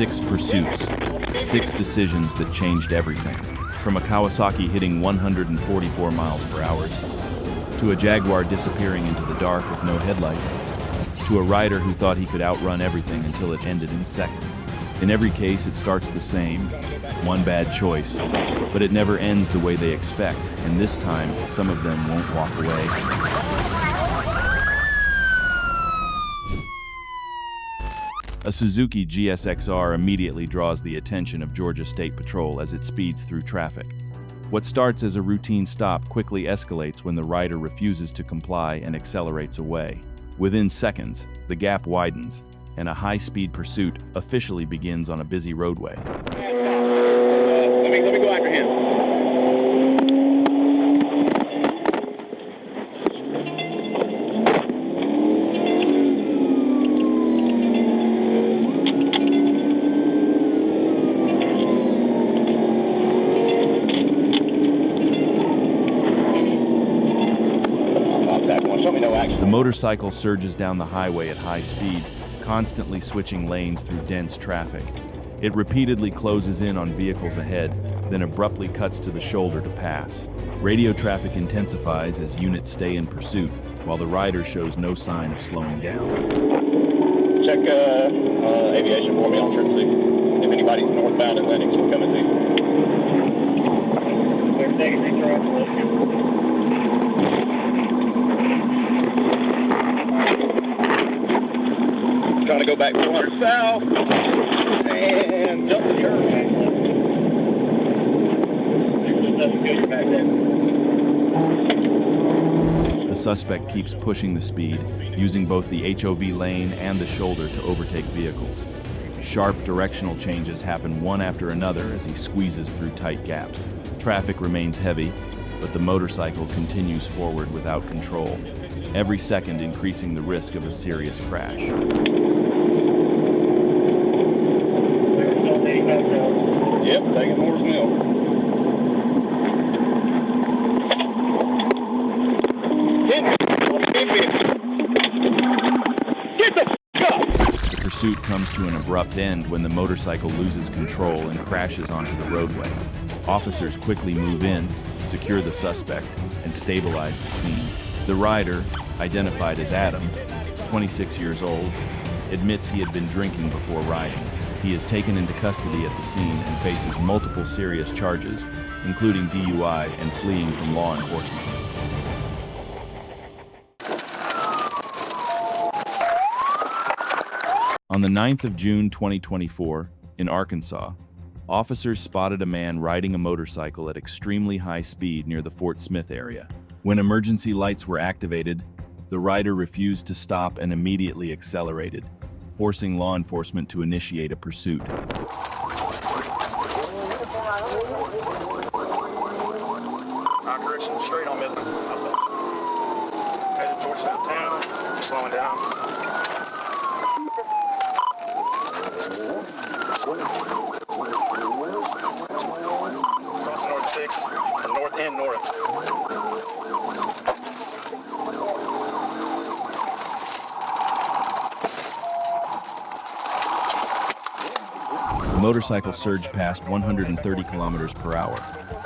6 pursuits, 6 decisions that changed everything. From a Kawasaki hitting 144 miles per hour, to a Jaguar disappearing into the dark with no headlights, to a rider who thought he could outrun everything until it ended in seconds. In every case, it starts the same, one bad choice, but it never ends the way they expect, and this time, some of them won't walk away. A Suzuki GSX-R immediately draws the attention of Georgia State Patrol as it speeds through traffic. What starts as a routine stop quickly escalates when the rider refuses to comply and accelerates away. Within seconds, the gap widens, and a high-speed pursuit officially begins on a busy roadway. Let me go after him. The motorcycle surges down the highway at high speed, constantly switching lanes through dense traffic. It repeatedly closes in on vehicles ahead, then abruptly cuts to the shoulder to pass. Radio traffic intensifies as units stay in pursuit, while the rider shows no sign of slowing down. Check aviation for me on trip 6. If anybody's northbound Atlantic, we're coming to you. Trying to go back 400 south and jump the curve. The suspect keeps pushing the speed, using both the HOV lane and the shoulder to overtake vehicles. Sharp directional changes happen one after another as he squeezes through tight gaps. Traffic remains heavy, but the motorcycle continues forward without control, every second increasing the risk of a serious crash. Yep, taking Moore's Mill. Get the f*** up! The pursuit comes to an abrupt end when the motorcycle loses control and crashes onto the roadway. Officers quickly move in, secure the suspect, and stabilize the scene. The rider, identified as Adam, 26 years old, admits he had been drinking before riding. He is taken into custody at the scene and faces multiple serious charges, including DUI and fleeing from law enforcement. On the 9th of June 2024, in Arkansas, officers spotted a man riding a motorcycle at extremely high speed near the Fort Smith area. When emergency lights were activated, the rider refused to stop and immediately accelerated, forcing law enforcement to initiate a pursuit. Direction straight on Midland. Headed towards downtown, slowing down. Crossing North 6, north and north. The motorcycle surged past 130 kilometers per hour,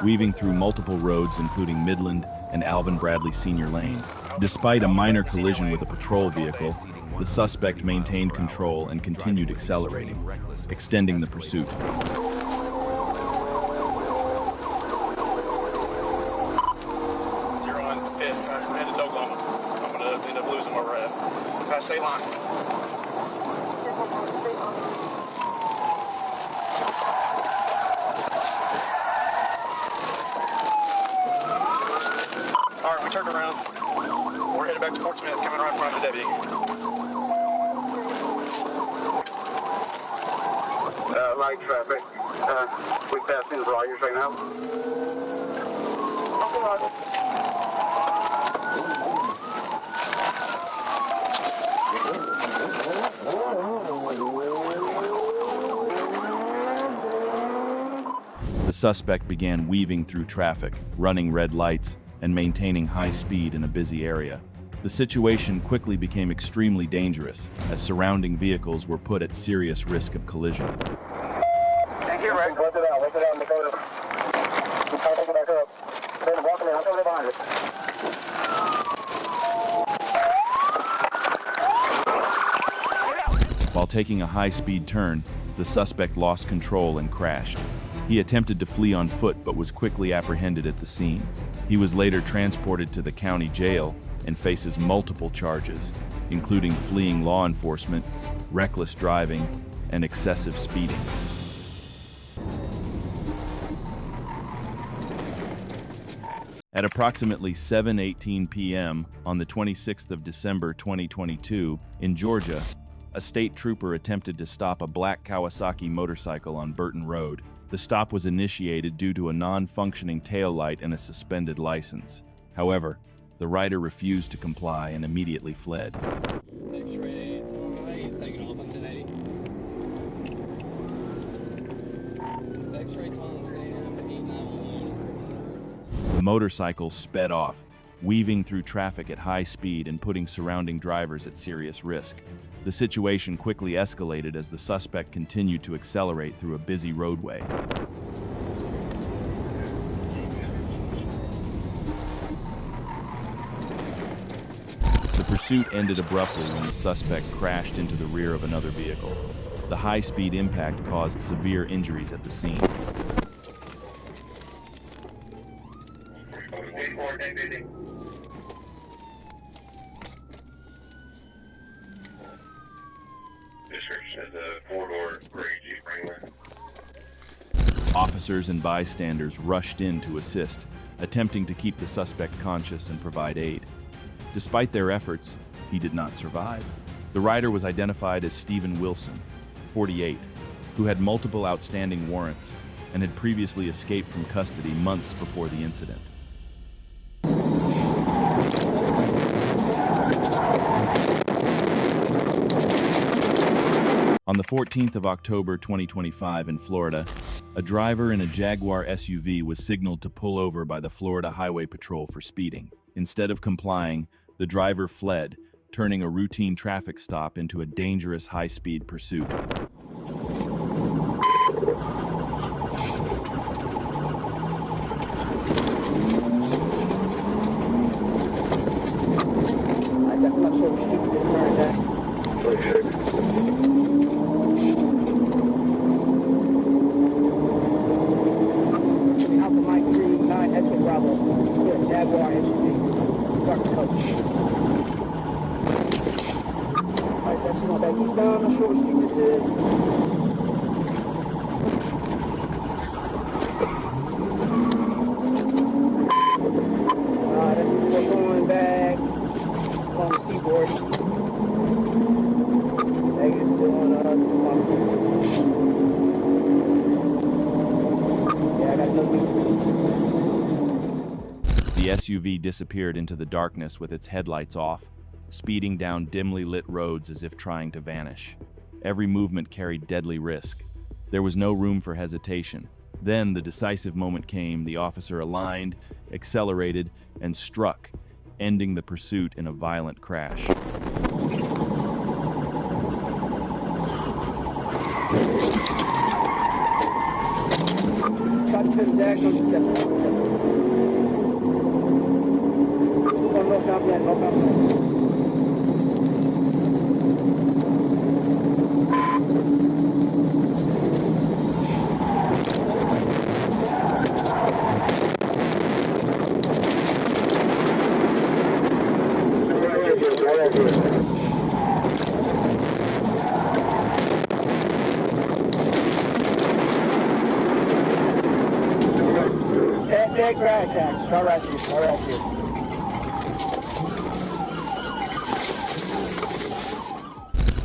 weaving through multiple roads including Midland and Alvin Bradley Senior Lane. Despite a minor collision with a patrol vehicle, the suspect maintained control and continued accelerating, extending the pursuit. Headed to Oklahoma. I'm going to end up losing where we're at. Past state line. All right, we turned around. We're headed back to Fort Smith, coming right in front of the deputy. Light traffic. We passed in for all you're saying now. The suspect began weaving through traffic, running red lights, and maintaining high speed in a busy area. The situation quickly became extremely dangerous, as surrounding vehicles were put at serious risk of collision. Thank you, Rick. Let it out, and go to. I'll take it back up. Then walk in, I'll come behind it. While taking a high-speed turn, the suspect lost control and crashed. He attempted to flee on foot but was quickly apprehended at the scene. He was later transported to the county jail and faces multiple charges, including fleeing law enforcement, reckless driving, and excessive speeding. At approximately 7:18 p.m. on the 26th of December 2022 in Georgia, a state trooper attempted to stop a black Kawasaki motorcycle on Burton Road. The stop was initiated due to a non-functioning taillight and a suspended license. However, the rider refused to comply and immediately fled. The motorcycle sped off, weaving through traffic at high speed and putting surrounding drivers at serious risk. The situation quickly escalated as the suspect continued to accelerate through a busy roadway. The pursuit ended abruptly when the suspect crashed into the rear of another vehicle. The high-speed impact caused severe injuries at the scene. Description is a four-door gray Jeep Wrangler. Officers and bystanders rushed in to assist, attempting to keep the suspect conscious and provide aid. Despite their efforts, he did not survive. The rider was identified as Stephen Wilson, 48, who had multiple outstanding warrants and had previously escaped from custody months before the incident. On the 14th of October 2025 in Florida, a driver in a Jaguar SUV was signaled to pull over by the Florida Highway Patrol for speeding. Instead of complying, the driver fled, turning a routine traffic stop into a dangerous high-speed pursuit. Jaguar SUV, dark coat. Alright, that's going back eastbound. I'm not sure what street this is. That's going back on the seaboard. Negative still on yeah, I got no lead. The SUV disappeared into the darkness with its headlights off, speeding down dimly lit roads as if trying to vanish. Every movement carried deadly risk. There was no room for hesitation. Then the decisive moment came. The officer aligned, accelerated, and struck, ending the pursuit in a violent crash.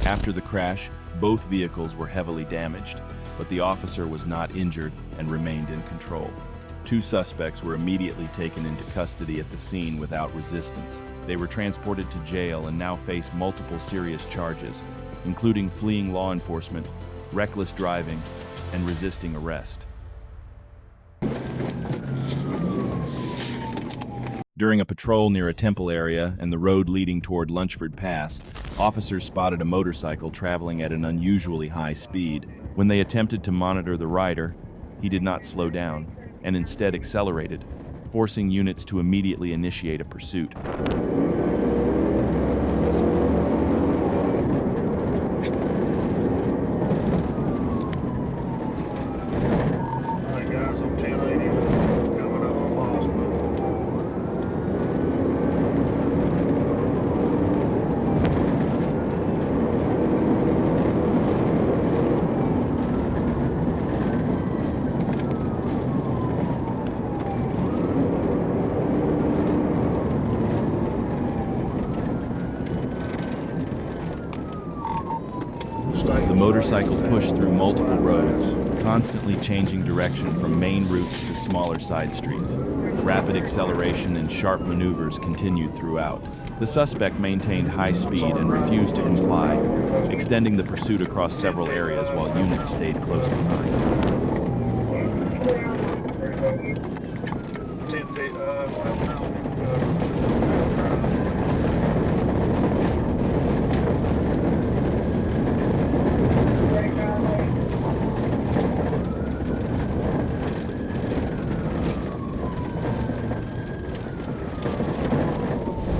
After the crash, both vehicles were heavily damaged, but the officer was not injured and remained in control. Two suspects were immediately taken into custody at the scene without resistance. They were transported to jail and now face multiple serious charges, including fleeing law enforcement, reckless driving, and resisting arrest. During a patrol near a temple area and the road leading toward Lunchford Pass, officers spotted a motorcycle traveling at an unusually high speed. When they attempted to monitor the rider, he did not slow down and instead accelerated, forcing units to immediately initiate a pursuit. The motorcycle pushed through multiple roads, constantly changing direction from main routes to smaller side streets. Rapid acceleration and sharp maneuvers continued throughout. The suspect maintained high speed and refused to comply, extending the pursuit across several areas while units stayed close behind.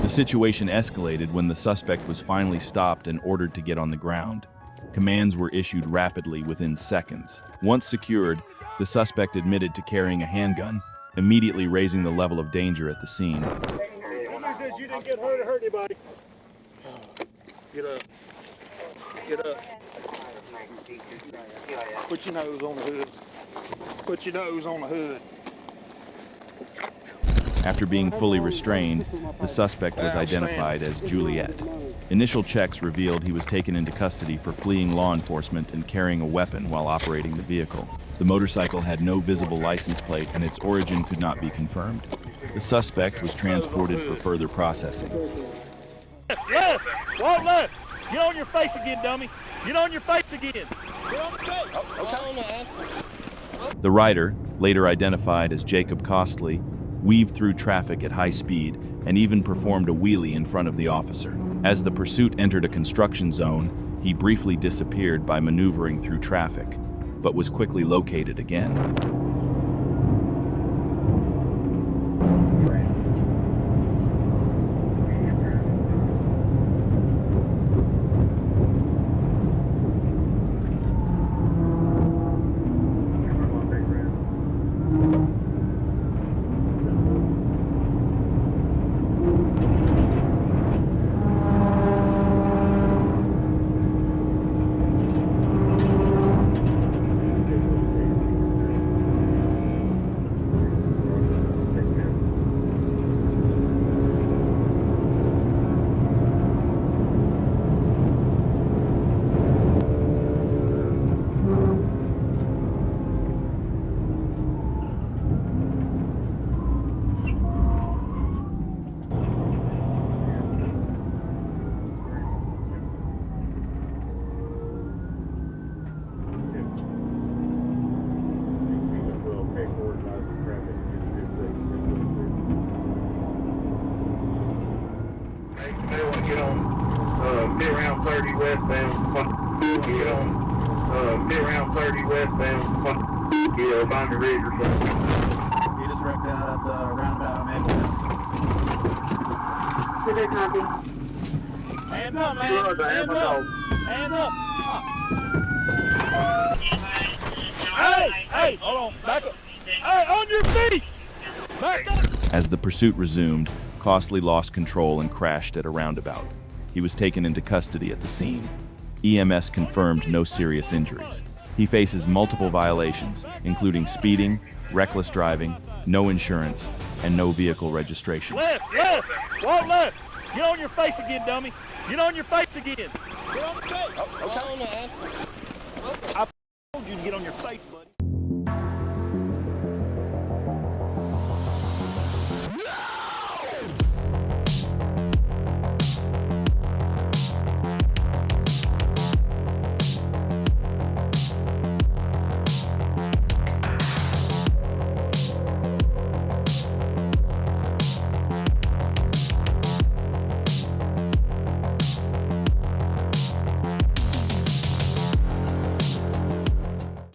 The situation escalated when the suspect was finally stopped and ordered to get on the ground. Commands were issued rapidly within seconds. Once secured, the suspect admitted to carrying a handgun, immediately raising the level of danger at the scene. You didn't get hurt or hurt anybody. Get up. Get up. Put your nose on the hood. Put your nose on the hood. After being fully restrained, the suspect was identified as Juliet. Initial checks revealed he was taken into custody for fleeing law enforcement and carrying a weapon while operating the vehicle. The motorcycle had no visible license plate and its origin could not be confirmed. The suspect was transported for further processing. Left! Walk left! Get on your face again, dummy! Get on your face again! Get on your face! Okay. The rider, later identified as Jacob Costley, weaved through traffic at high speed and even performed a wheelie in front of the officer. As the pursuit entered a construction zone, he briefly disappeared by maneuvering through traffic, but was quickly located again. Get on mid round 30 westbound. Get on mid round 30 westbound. Yeah, Binder Ridge or something. You just wrecked out at the roundabout I'm in. Good copy. Hands up, man! Hands up! Hands up! Hey! Hold on, back up! Hey, on your feet! Back up! As the pursuit resumed, Costley lost control and crashed at a roundabout. He was taken into custody at the scene. EMS confirmed no serious injuries. He faces multiple violations, including speeding, reckless driving, no insurance, and no vehicle registration. Left! Walk left! Get on your face again, dummy! Get on your face again! Get on your face! Okay. I